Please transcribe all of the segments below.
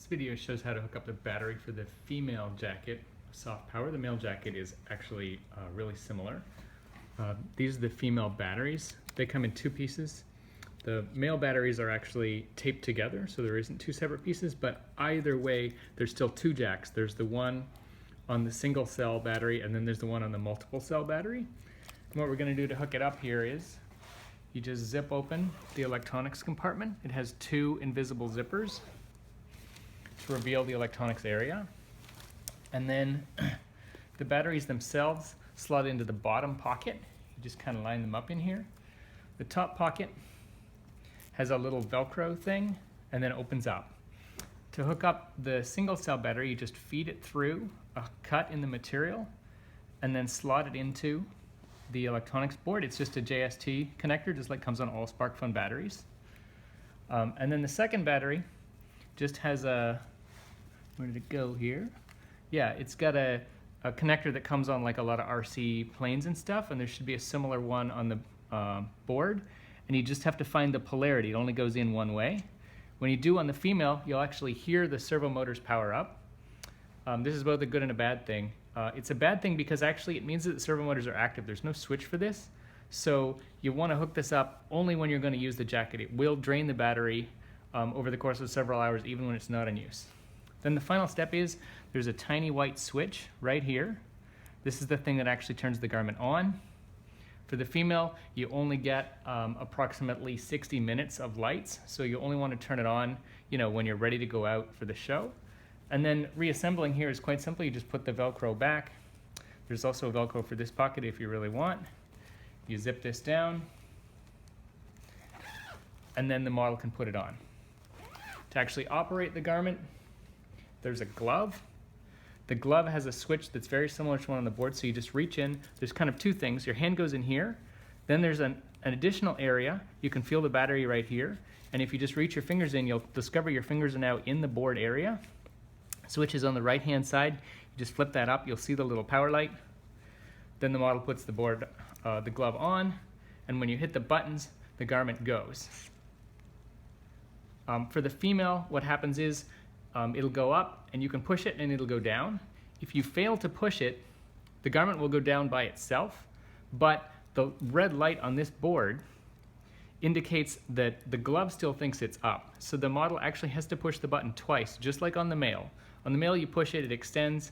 video shows how to hook up the battery for the female jacket, Soft Power. The male jacket is actually really similar. These are the female batteries. They come in two pieces. The male batteries are actually taped together, so there isn't two separate pieces, but either way, there's still two jacks. There's the one on the single cell battery, and then there's the one on the multiple cell battery. And what we're gonna do to hook it up here is, you just zip open the electronics compartment. It has two invisible zippers to reveal the electronics area. And then the batteries themselves slot into the bottom pocket. You just kind of line them up in here. The top pocket has a little Velcro thing and then opens up. To hook up the single cell battery, you just feed it through a cut in the material and then slot it into the electronics board. It's just a JST connector, just like comes on all SparkFun batteries. And then the second battery just has a, where did it go here? Yeah, it's got a connector that comes on like a lot of RC planes and stuff, and there should be a similar one on the board, and you just have to find the polarity. It only goes in one way. When you do on the female, you'll actually hear the servo motors power up. This is both a good and a bad thing. It's a bad thing because actually it means that the servo motors are active. There's no switch for this. So you want to hook this up only when you're going to use the jacket. It will drain the battery over the course of several hours, even when it's not in use. Then the final step is there's a tiny white switch right here. This is the thing that actually turns the garment on. For the female, you only get approximately 60 minutes of lights. So you only want to turn it on, when you're ready to go out for the show. And then reassembling here is quite simple. You just put the Velcro back. There's also a Velcro for this pocket if you really want. You zip this down, and then the model can put it on. To actually operate the garment, there's a glove. The glove has a switch that's very similar to one on the board, so you just reach in. There's kind of two things. Your hand goes in here. Then there's an additional area. You can feel the battery right here. And if you just reach your fingers in, you'll discover your fingers are now in the board area. Switch is on the right-hand side. You just flip that up. You'll see the little power light. Then the model puts the glove on, and when you hit the buttons, the garment goes. For the female, what happens is it'll go up, and you can push it, and it'll go down. If you fail to push it, the garment will go down by itself, but the red light on this board indicates that the glove still thinks it's up. So the model actually has to push the button twice, just like on the male. On the male, you push it, it extends,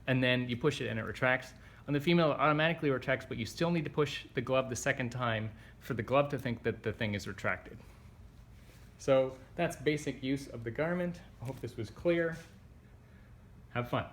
and then you push it and it retracts. On the female, it automatically retracts, but you still need to push the glove the second time for the glove to think that the thing is retracted. So that's basic use of the garment. I hope this was clear. Have fun.